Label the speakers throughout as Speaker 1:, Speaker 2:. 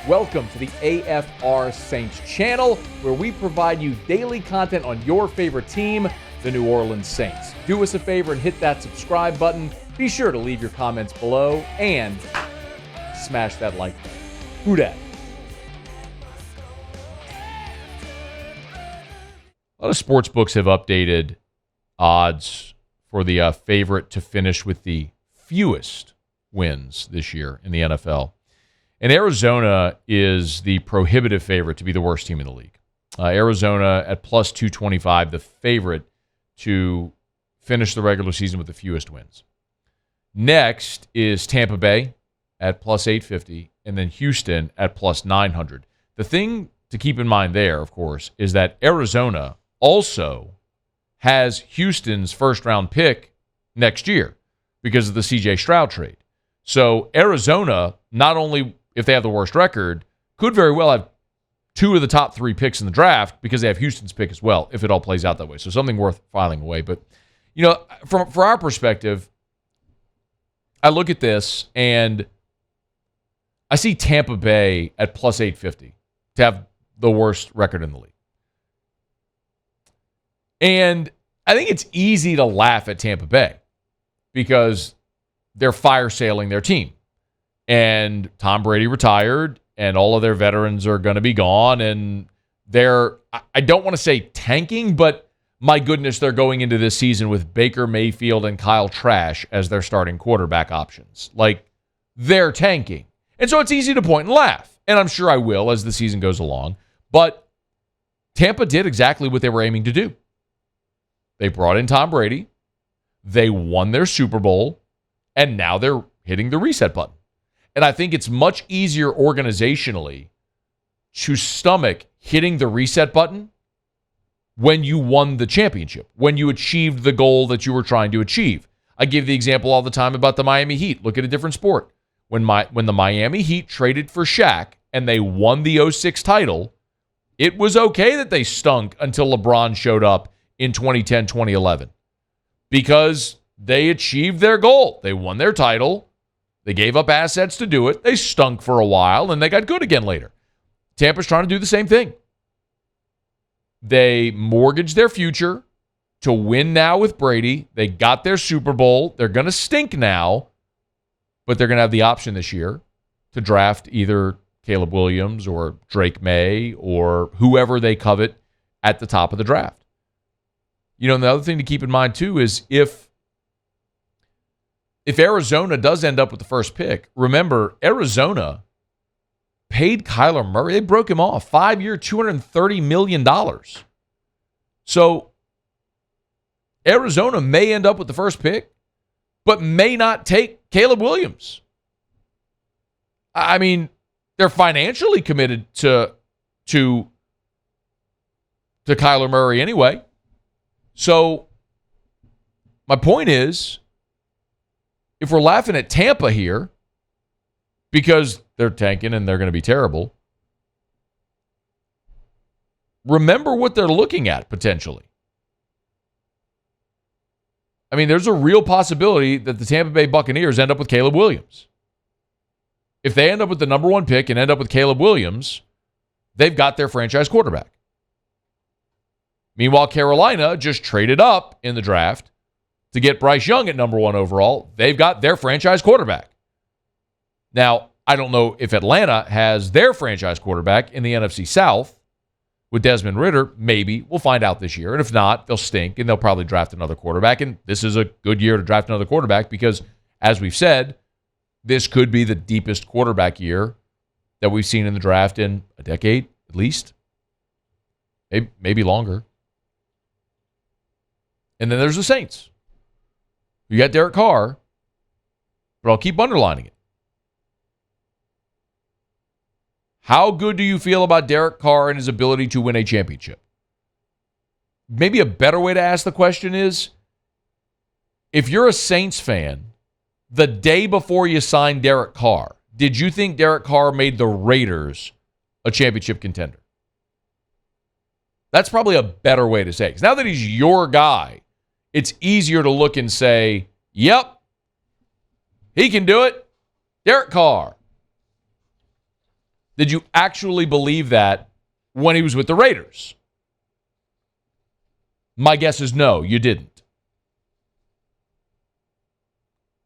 Speaker 1: Welcome to the AFR Saints channel, where we provide you daily content on your favorite team, the New Orleans Saints. Do us a favor and hit that subscribe button. Be sure to leave your comments below and smash that like button. Who dat? A lot of sports books have updated odds for the favorite to finish with the fewest wins this year in the NFL. And Arizona is the prohibitive favorite to be the worst team in the league. Arizona at plus 225, the favorite to finish the regular season with the fewest wins. Next is Tampa Bay at plus 850, and then Houston at plus 900. The thing to keep in mind there, of course, is that Arizona also has Houston's first-round pick next year because of the C.J. Stroud trade. So Arizona, not only if they have the worst record, could very well have two of the top three picks in the draft because they have Houston's pick as well, if it all plays out that way. So something worth filing away. But, you know, from our perspective, I look at this and I see Tampa Bay at plus 850 to have the worst record in the league. And I think it's easy to laugh at Tampa Bay because they're fire sailing their team. And Tom Brady retired, and all of their veterans are going to be gone. And they're, I don't want to say tanking, but my goodness, they're going into this season with Baker Mayfield and Kyle Trask as their starting quarterback options. Like, they're tanking. And so it's easy to point and laugh. And I'm sure I will as the season goes along. But Tampa did exactly what they were aiming to do. They brought in Tom Brady. They won their Super Bowl. And now they're hitting the reset button. And I think it's much easier organizationally to stomach hitting the reset button when you won the championship, when you achieved the goal that you were trying to achieve. I give the example all the time about the Miami Heat. Look at a different sport. When the Miami Heat traded for Shaq and they won the 2006 title, it was okay that they stunk until LeBron showed up in 2010, 2011 because they achieved their goal. They won their title. They gave up assets to do it. They stunk for a while, and they got good again later. Tampa's trying to do the same thing. They mortgaged their future to win now with Brady. They got their Super Bowl. They're going to stink now, but they're going to have the option this year to draft either Caleb Williams or Drake May or whoever they covet at the top of the draft. You know, and the other thing to keep in mind, too, is if Arizona does end up with the first pick, remember, Arizona paid Kyler Murray. They broke him off. 5-year, $230 million. So Arizona may end up with the first pick, but may not take Caleb Williams. I mean, they're financially committed to Kyler Murray anyway. So my point is, if we're laughing at Tampa here because they're tanking and they're going to be terrible, remember what they're looking at potentially. I mean, there's a real possibility that the Tampa Bay Buccaneers end up with Caleb Williams. If they end up with the number one pick and end up with Caleb Williams, they've got their franchise quarterback. Meanwhile, Carolina just traded up in the draft to get Bryce Young at number one overall. They've got their franchise quarterback. Now, I don't know if Atlanta has their franchise quarterback in the NFC South with Desmond Ridder. Maybe. We'll find out this year. And if not, they'll stink and they'll probably draft another quarterback. And this is a good year to draft another quarterback because, as we've said, this could be the deepest quarterback year that we've seen in the draft in a decade, at least. Maybe longer. And then there's the Saints. You got Derek Carr, but I'll keep underlining it. How good do you feel about Derek Carr and his ability to win a championship? Maybe a better way to ask the question is, if you're a Saints fan, the day before you signed Derek Carr, did you think Derek Carr made the Raiders a championship contender? That's probably a better way to say it. Because now that he's your guy, it's easier to look and say, yep, he can do it. Derek Carr. Did you actually believe that when he was with the Raiders? My guess is no, you didn't.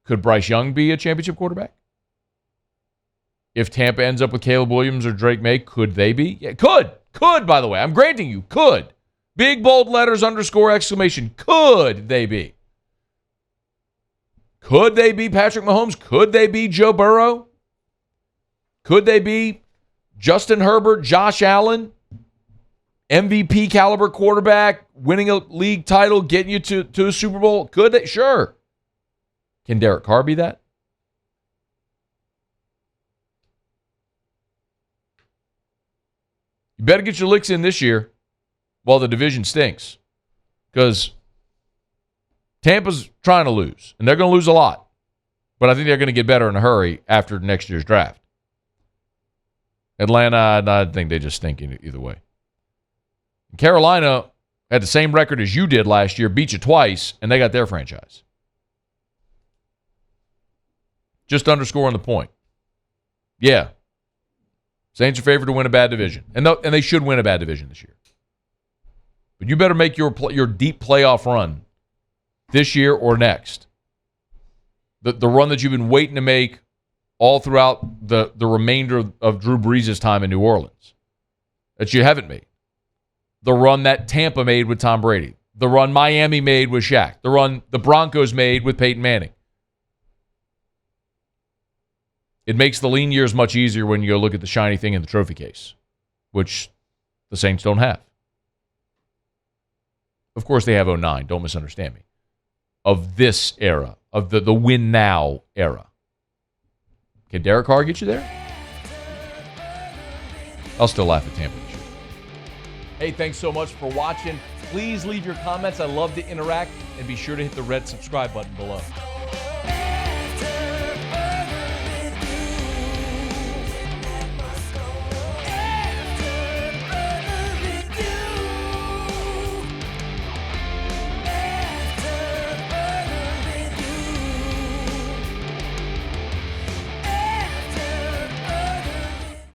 Speaker 1: Could Bryce Young be a championship quarterback? If Tampa ends up with Caleb Williams or Drake May, could they be? Yeah, could. Could, by the way. I'm granting you. Could. Big, bold letters, underscore, exclamation. Could they be? Could they be Patrick Mahomes? Could they be Joe Burrow? Could they be Justin Herbert, Josh Allen, MVP caliber quarterback, winning a league title, getting you to a Super Bowl? Could they? Sure. Can Derek Carr be that? You better get your licks in this year while the division stinks. Because Tampa's trying to lose, and they're going to lose a lot. But I think they're going to get better in a hurry after next year's draft. Atlanta, I think they just stink either way. Carolina had the same record as you did last year, beat you twice, and they got their franchise. Just underscoring the point. Yeah. Saints are favored to win a bad division. And they should win a bad division this year. But you better make your deep playoff run this year or next. The run that you've been waiting to make all throughout the remainder of Drew Brees' time in New Orleans that you haven't made. The run that Tampa made with Tom Brady. The run Miami made with Shaq. The run the Broncos made with Peyton Manning. It makes the lean years much easier when you go look at the shiny thing in the trophy case, which the Saints don't have. Of course, they have 09. Don't misunderstand me. Of this era, of the win now era. Can Derek Carr get you there? I'll still laugh at Tampa this year. Hey, thanks so much for watching. Please leave your comments. I love to interact. And be sure to hit the red subscribe button below.